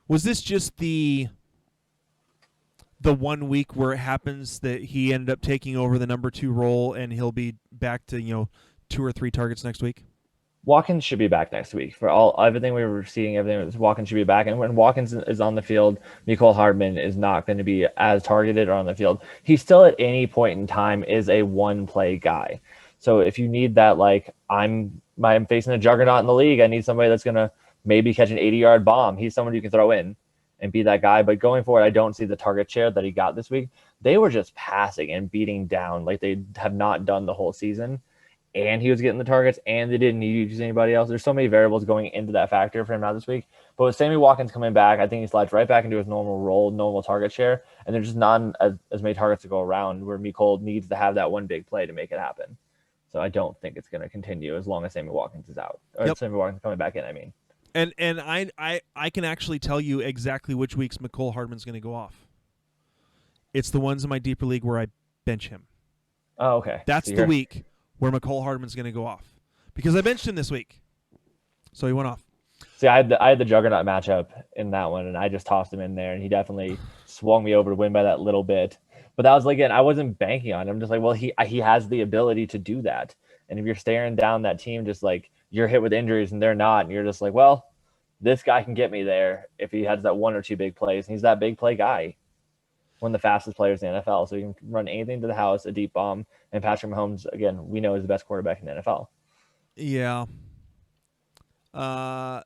Was this just the 1 week where it happens that he ended up taking over the number 2 role and he'll be back to 2 or 3 targets next week? Watkins should be back next week for everything we were seeing. Watkins should be back, and when Watkins is on the field, Mecole Hardman is not going to be as targeted or on the field. He still at any point in time is a one play guy. So if you need that, like I'm facing a juggernaut in the league, I need somebody that's going to maybe catch an 80-yard bomb. He's someone you can throw in and be that guy. But going forward, I don't see the target share that he got this week. They were just passing and beating down like they have not done the whole season. And he was getting the targets, and they didn't need to use anybody else. There's so many variables going into that factor for him now this week. But with Sammy Watkins coming back, I think he slides right back into his normal role, normal target share, and there's just not as many targets to go around where Mecole needs to have that one big play to make it happen. So I don't think it's going to continue as long as Sammy Watkins is out. Or Yep. Sammy Watkins coming back in, I mean. And I can actually tell you exactly which weeks Mecole Hardman's going to go off. It's the ones in my deeper league where I bench him. Oh, okay. That's the week where Mecole Hardman's going to go off because I benched him this week, so he went off. See, I had the juggernaut matchup in that one, and I just tossed him in there, and he definitely swung me over to win by that little bit. But that was like, again, I wasn't banking on him. I'm just like, well, he has the ability to do that, and if you're staring down that team, just like you're hit with injuries and they're not, and you're just like, well, this guy can get me there if he has that 1 or 2 big plays, and he's that big play guy. One of the fastest players in the NFL, so he can run anything to the house, a deep bomb. And Patrick Mahomes, again, we know is the best quarterback in the NFL. Yeah. I'm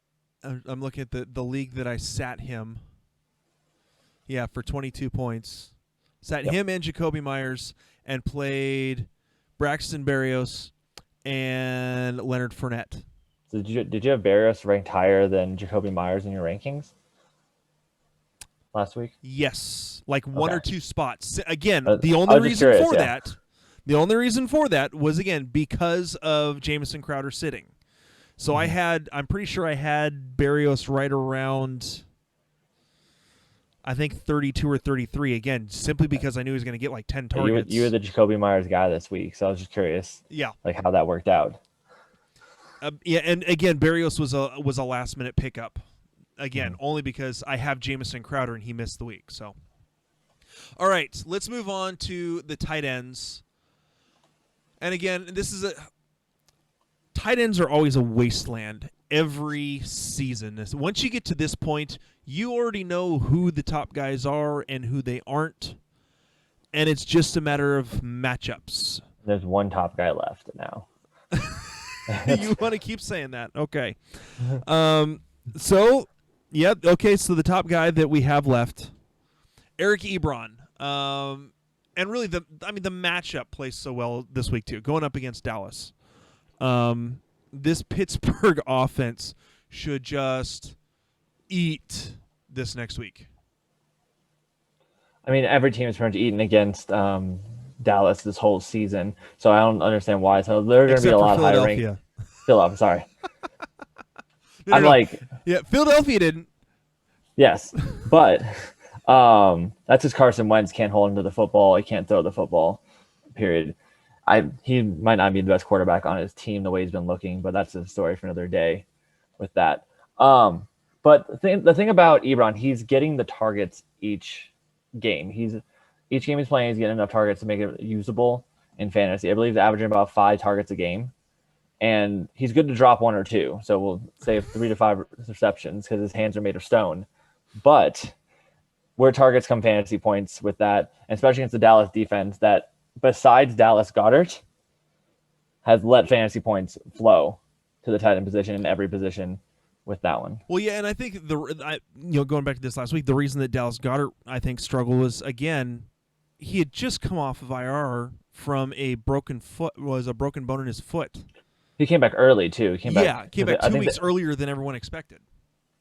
looking at the league that I sat him. Yeah, for 22 points. Sat him and Jacoby Myers and played Braxton Berrios and Leonard Fournette. So did you have Barrios ranked higher than Jacoby Myers in your rankings last week? Yes, like 1 or 2 spots. Again, I the only was just reason curious, for yeah. that, the only reason for that was again because of Jamison Crowder sitting. So I'm pretty sure I had Berrios right around, I think 32 or 33. Again, simply because I knew he was going to get like 10 targets. You were the Jacoby Myers guy this week, so I was just curious. Yeah, like how that worked out. yeah, and again, Berrios was a last minute pickup. Again, only because I have Jamison Crowder and he missed the week. So, all right, let's move on to the tight ends. And again, this is tight ends are always a wasteland every season. Once you get to this point, you already know who the top guys are and who they aren't, and it's just a matter of matchups. There's one top guy left now. You want to keep saying that. Okay. So, yeah, okay, so the top guy that we have left, Eric Ebron. And really, the matchup plays so well this week, too, going up against Dallas. This Pittsburgh offense should just eat this next week. I mean, every team is pretty much eaten against Dallas this whole season, so I don't understand why. So they're going to be a lot higher ranked. Philadelphia, sorry. Yeah, Philadelphia didn't. Yes, but that's just Carson Wentz can't hold into the football. He can't throw the football, period. He might not be the best quarterback on his team the way he's been looking, but that's a story for another day with that. But the thing about Ebron, he's getting the targets each game. Each game he's playing, he's getting enough targets to make it usable in fantasy. I believe he's averaging about 5 targets a game. And he's good to drop 1 or 2. So we'll say 3 to 5 receptions because his hands are made of stone. But where targets come fantasy points with that, and especially against the Dallas defense that besides Dallas Goedert has let fantasy points flow to the tight end position in every position with that one. Well, yeah, and I think going back to this last week, the reason that Dallas Goedert, I think, struggled was, again, he had just come off of IR from a broken bone in his foot. He came back early, too. Came back 2 weeks earlier than everyone expected.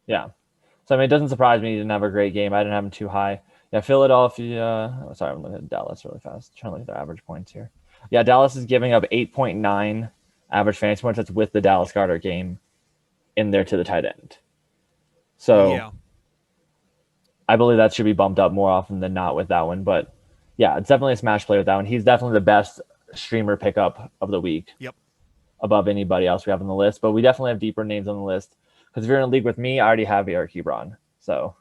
Yeah. So, I mean, it doesn't surprise me he didn't have a great game. I didn't have him too high. Yeah, Philadelphia. Sorry, I'm looking at Dallas really fast. Trying to look at their average points here. Yeah, Dallas is giving up 8.9 average fantasy points. That's with the Dallas Goedert game in there to the tight end. So, yeah. I believe that should be bumped up more often than not with that one. But, yeah, it's definitely a smash play with that one. He's definitely the best streamer pickup of the week. Yep. Above anybody else we have on the list, but we definitely have deeper names on the list because if you're in a league with me, I already have Eric Ebron, so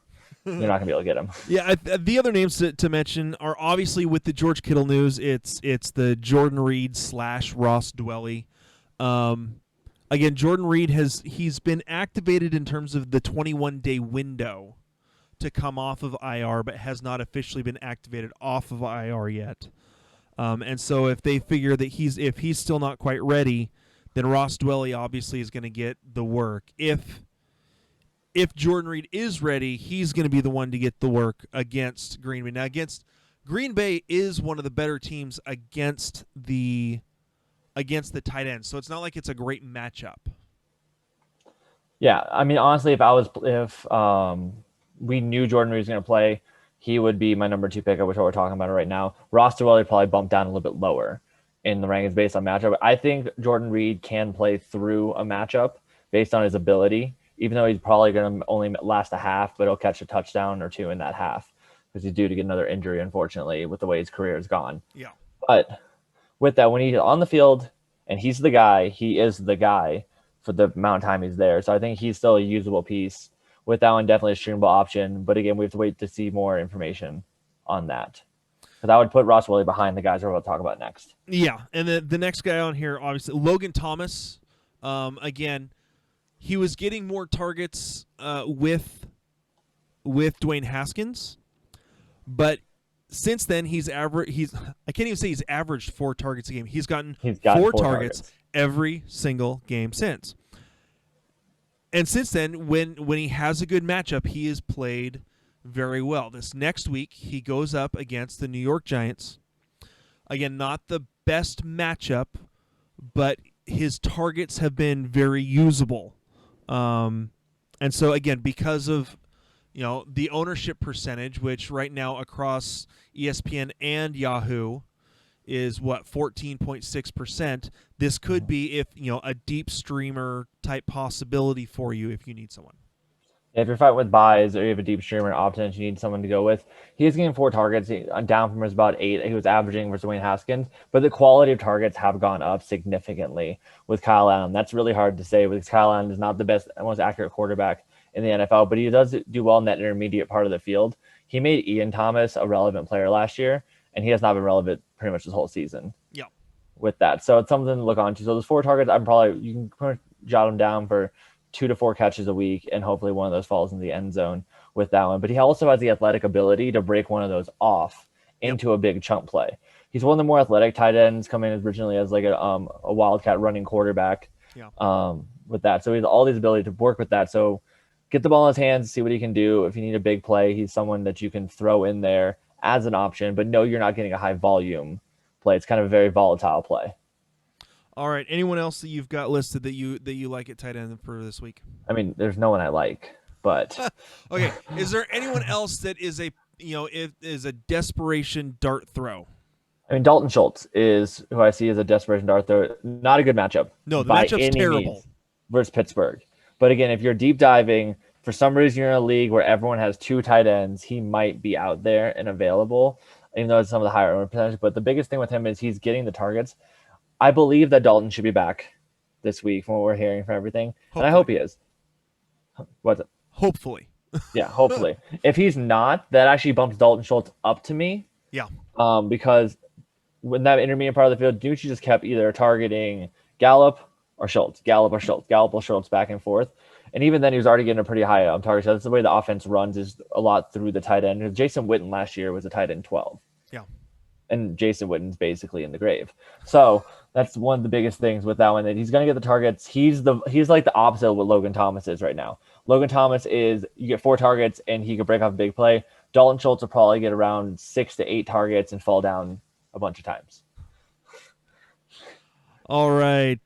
you're not gonna be able to get him. Yeah, the other names to mention are obviously with the George Kittle news. It's the Jordan Reed / Ross Dwelly. Again, Jordan Reed he's been activated in terms of the 21-day window to come off of IR, but has not officially been activated off of IR yet. And so if they figure that if he's still not quite ready, then Ross Dwelly obviously is going to get the work. If Jordan Reed is ready, he's going to be the one to get the work against Green Bay. Now, Green Bay is one of the better teams against the tight ends, so it's not like it's a great matchup. Yeah, I mean, honestly, if we knew Jordan Reed was going to play, he would be my number 2 pick, which is what we're talking about right now. Ross Dwelly probably bumped down a little bit lower in the rankings based on matchup. I think Jordan Reed can play through a matchup based on his ability, even though he's probably going to only last a half, but he'll catch a touchdown or 2 in that half because he's due to get another injury, unfortunately, with the way his career has gone. Yeah. But with that, when he's on the field and he's the guy, he is the guy for the amount of time he's there. So I think he's still a usable piece. With that one, definitely a streamable option. But again, we have to wait to see more information on that. Because I would put Ross Dwelly behind the guys we're going to talk about next. Yeah, and the next guy on here, obviously, Logan Thomas. Again, he was getting more targets with Dwayne Haskins, but since then I can't even say he's averaged 4 targets a game. He's gotten 4 targets every single game since. And since then, when he has a good matchup, he has played very well. This next week, he goes up against the New York Giants. Again, not the best matchup, but his targets have been very usable. And so, again, because of the ownership percentage, which right now across ESPN and Yahoo is 14.6%. This could be a deep streamer type possibility for you if you need someone. If you're fighting with buys or you have a deep streamer option, you need someone to go with. He's getting 4 targets, down from about 8 he was averaging versus Dwayne Haskins, but the quality of targets have gone up significantly with Kyle Allen. That's really hard to say because Kyle Allen is not the best, most accurate quarterback in the NFL, but he does do well in that intermediate part of the field. He made Ian Thomas a relevant player last year, and he has not been relevant pretty much this whole season. Yeah. with that. So it's something to look on to. So those 4 targets, you can kind of jot them down for 2 to 4 catches a week, and hopefully one of those falls in the end zone with that one. But he also has the athletic ability to break one of those off into a big chunk play. He's one of the more athletic tight ends, coming originally as like a wildcat running quarterback. With that, so he has all these ability to work with that. So get the ball in his hands, see what he can do. If you need a big play, he's someone that you can throw in there as an option. But no, you're not getting a high volume play. It's kind of a very volatile play. All right. Anyone else that you've got listed that you like at tight end for this week? I mean, there's no one I like, but okay. Is there anyone else that is a desperation dart throw? I mean, Dalton Schultz is who I see as a desperation dart throw. Not a good matchup. No, the matchup's terrible versus Pittsburgh. But again, if you're deep diving, for some reason you're in a league where everyone has 2 tight ends, he might be out there and available, even though it's some of the higher owner percentage. But the biggest thing with him is he's getting the targets. I believe that Dalton should be back this week from what we're hearing from everything. Hopefully. And I hope he is. What's it? Hopefully. Yeah, hopefully. If he's not, that actually bumps Dalton Schultz up to me. Yeah. Because when that intermediate part of the field, Nucci just kept either targeting Gallup or Schultz, Gallup or Schultz back and forth. And even then, he was already getting a pretty high target. So that's the way the offense runs, is a lot through the tight end. Jason Witten last year was a tight end 12. Yeah. And Jason Witten's basically in the grave. So that's one of the biggest things with that one, that he's going to get the targets. He's like the opposite of what Logan Thomas is right now. Logan Thomas is, you get 4 targets and he could break off a big play. Dalton Schultz will probably get around 6 to 8 targets and fall down a bunch of times. All right.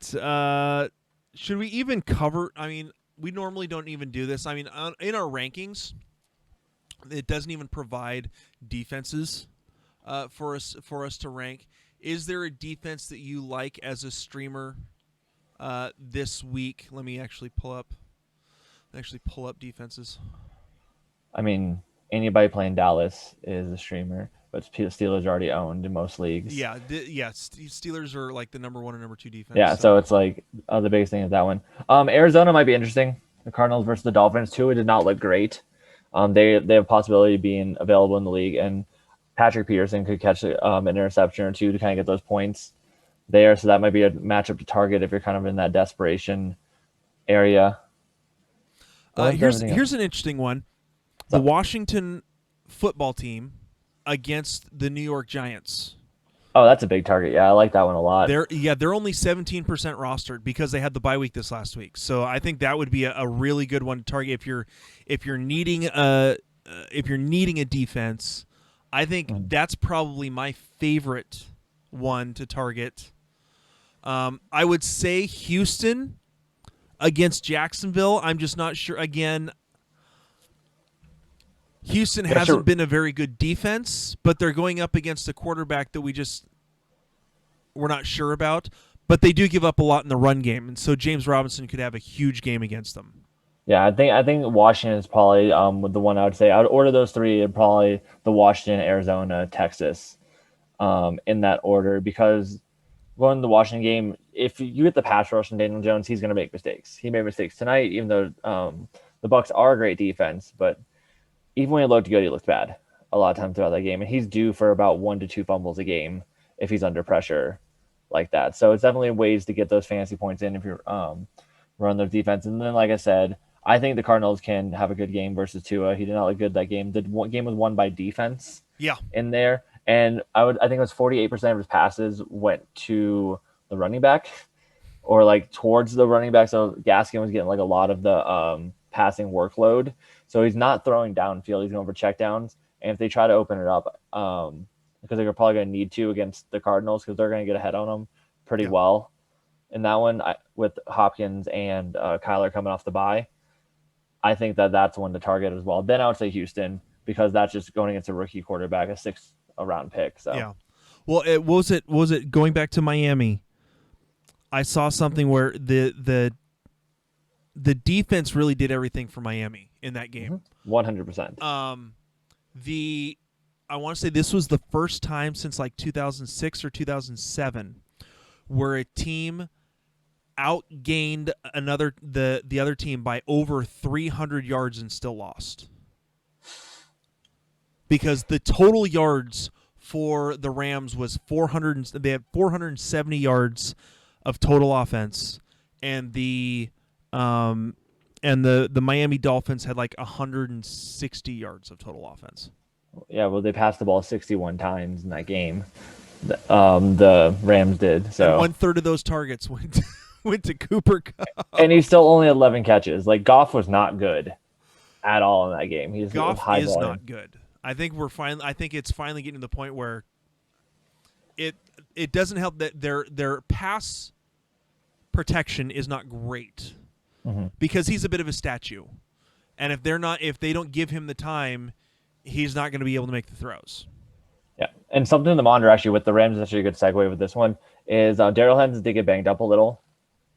Should we even cover? I mean, we normally don't even do this. I mean, in our rankings, it doesn't even provide defenses for us to rank. Is there a defense that you like as a streamer this week? Let me actually pull up defenses. I mean, anybody playing Dallas is a streamer, but Steelers are already owned in most leagues. Yeah, Steelers are like the number 1 and number 2 defense. Yeah, so it's like the biggest thing is that one. Arizona might be interesting. The Cardinals versus the Dolphins. Tua did not look great. They have a possibility of being available in the league, and Patrick Peterson could catch an interception or 2 to kind of get those points there. So that might be a matchup to target if you're kind of in that desperation area. Here's an interesting one. The Washington football team against the New York Giants. Oh, that's a big target. Yeah, I like that one a lot. They're only 17% rostered because they had the bye week this last week. So I think that would be a really good one to target if you're needing a defense. I think that's probably my favorite one to target. I would say Houston against Jacksonville. I'm just not sure. Again, Houston hasn't been a very good defense, but they're going up against a quarterback that we're not sure about. But they do give up a lot in the run game, and so James Robinson could have a huge game against them. Yeah, I think Washington is probably the one I would say. I would order those 3, and probably the Washington, Arizona, Texas, in that order, because going to the Washington game, if you get the pass rush from Daniel Jones, he's going to make mistakes. He made mistakes tonight, even though the Bucs are a great defense, but even when he looked good, he looked bad a lot of times throughout that game. And he's due for about 1 to 2 fumbles a game if he's under pressure like that. So it's definitely ways to get those fantasy points in if you're run their defense. And then, like I said, I think the Cardinals can have a good game versus Tua. He did not look good that game. The game was won by defense. Yeah. In there. And I think it was 48% of his passes went to the running back or like towards the running back. So Gaskin was getting like a lot of the passing workload. So he's not throwing downfield. He's going for checkdowns. And if they try to open it up, because they're probably going to need to against the Cardinals, because they're going to get ahead on them pretty well in that one with Hopkins and Kyler coming off the bye. I think that's one to target as well. Then I would say Houston, because that's just going against a rookie quarterback, a 6th round pick. So yeah. Well, it was going back to Miami. I saw something where the defense really did everything for Miami in that game. 100%. I want to say this was the first time since like 2006 or 2007 where a team outgained the other team by over 300 yards and still lost. Because the total yards for the Rams was 400. They had 470 yards of total offense, and the Miami Dolphins had like 160 yards of total offense. Yeah, well, they passed the ball 61 times in that game. The Rams did. So And 1/3 of those targets went to Cooper Kupp. And he's still only 11 catches. Like, Goff was not good at all in that game. He's Goff high is volume. not good. I think it's finally getting to the point where it doesn't help that their pass protection is not great because he's a bit of a statue, and if they don't give him the time, he's not going to be able to make the throws. Yeah, and something to monitor actually with the Rams, is actually a good segue with this one, is Darrell Henderson did get banged up a little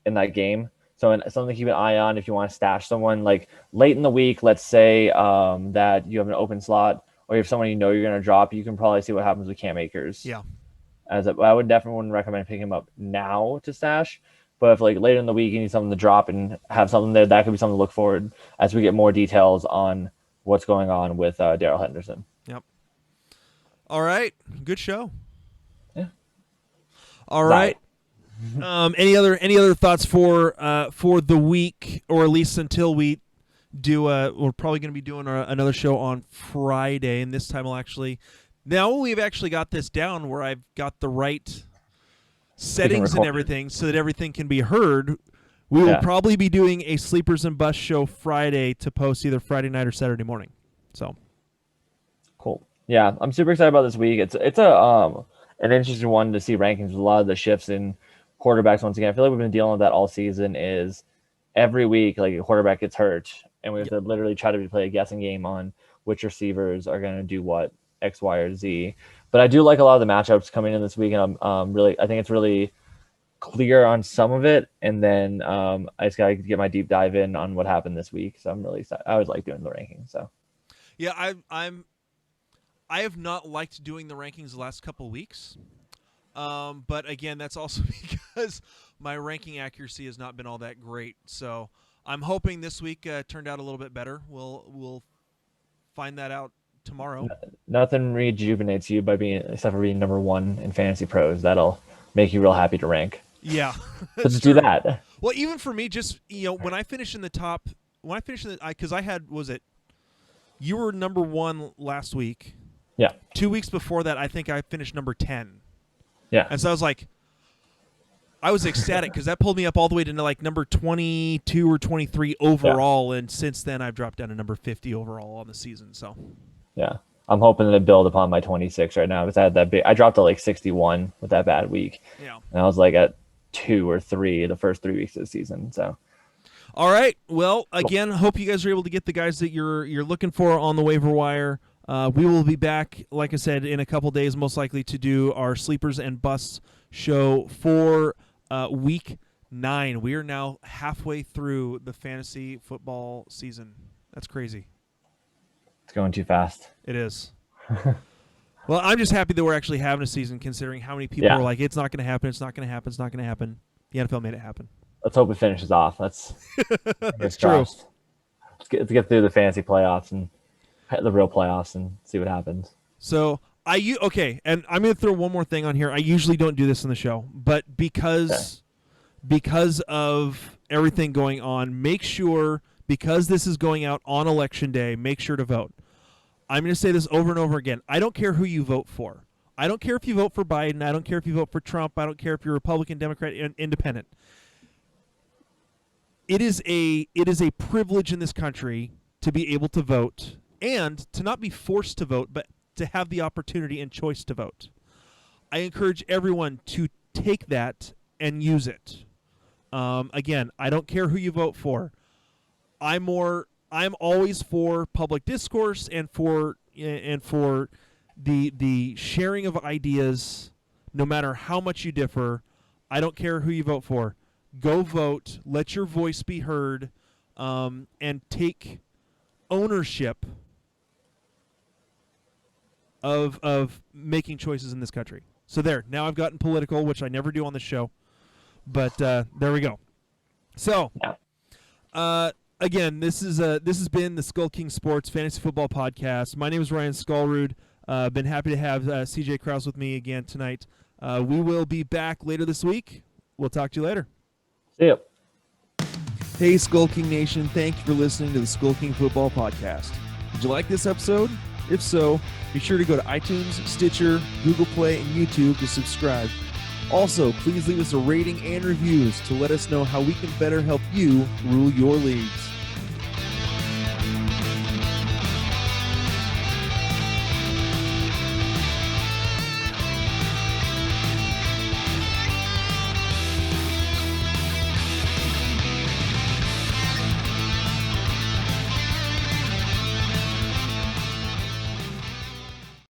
in that game. So something to keep an eye on if you want to stash someone like late in the week. Let's say that you have an open slot, or if someone you know you're going to drop, you can probably see what happens with Cam Akers. Yeah, I would definitely wouldn't recommend picking him up now to stash, but if like later in the week you need something to drop and have something there, that could be something to look forward as we get more details on what's going on with Darrell Henderson. Yep. All right, good show. Yeah. All right. Any other thoughts for the week, or at least until we do? We're probably going to be doing another show on Friday, and this time we've actually got this down where I've got the right settings and everything, so that everything can be heard. We will probably be doing a Sleepers and Bust show Friday to post either Friday night or Saturday morning. So cool. Yeah, I'm super excited about this week. It's an interesting one to see rankings with a lot of the shifts in quarterbacks. Once again, I feel like we've been dealing with that all season. Is every week like a quarterback gets hurt, and we have to literally try to play a guessing game on which receivers are going to do what X, Y, or Z. But I do like a lot of the matchups coming in this week, and I think it's really clear on some of it. And then I just got to get my deep dive in on what happened this week. So I'm really excited. I always like doing the rankings. So yeah, I have not liked doing the rankings the last couple of weeks. But again, that's also because my ranking accuracy has not been all that great. So I'm hoping this week turned out a little bit better. We'll find that out tomorrow. Nothing rejuvenates you except for being number one in Fantasy Pros. That'll make you real happy to rank. Yeah, So just do that. Well, even for me, just when I finish in the top, because I had you were number one last week. Yeah. 2 weeks before that, I think I finished number 10. Yeah. And so I was ecstatic because that pulled me up all the way to like number 22 or 23 overall, and since then I've dropped down to number 50 overall on the season. So yeah, I'm hoping to build upon my 26 right now, because I dropped to like 61 with that bad week. Yeah. And I was like at 2 or 3 the first 3 weeks of the season. So all right. Well, again, hope you guys are able to get the guys that you're looking for on the waiver wire. We will be back, like I said, in a couple days, most likely to do our Sleepers and Busts show for week 9. We are now halfway through the fantasy football season. That's crazy. it's going too fast. It is. Well, I'm just happy that we're actually having a season, considering how many people are like, it's not going to happen, it's not going to happen, it's not going to happen. The NFL made it happen. Let's hope it finishes off. That's true. Let's get through the fantasy playoffs and the real playoffs and see what happens. So and I'm going to throw one more thing on here. I usually don't do this in the show, but because of everything going on, make sure, because this is going out on Election Day, make sure to vote. I'm going to say this over and over again. I don't care who you vote for. I don't care if you vote for Biden. I don't care if you vote for Trump. I don't care if you're Republican, Democrat, Independent. It is a privilege in this country to be able to vote, and to not be forced to vote, but to have the opportunity and choice to vote. I encourage everyone to take that and use it. Again, I don't care who you vote for. I'm always for public discourse and for the sharing of ideas, no matter how much you differ. I don't care who you vote for. Go vote. Let your voice be heard, and take ownership of making choices in this country. So there. Now I've gotten political, which I never do on the show, but there we go. So, again, this has been the SkullKing Sports Fantasy Football Podcast. My name is Ryan Skullrood. Been happy to have CJ Krause with me again tonight. We will be back later this week. We'll talk to you later. See ya. Hey, SkullKing Nation. Thank you for listening to the SkullKing Football Podcast. Did you like this episode? If so, be sure to go to iTunes, Stitcher, Google Play, and YouTube to subscribe. Also, please leave us a rating and reviews to let us know how we can better help you rule your leagues.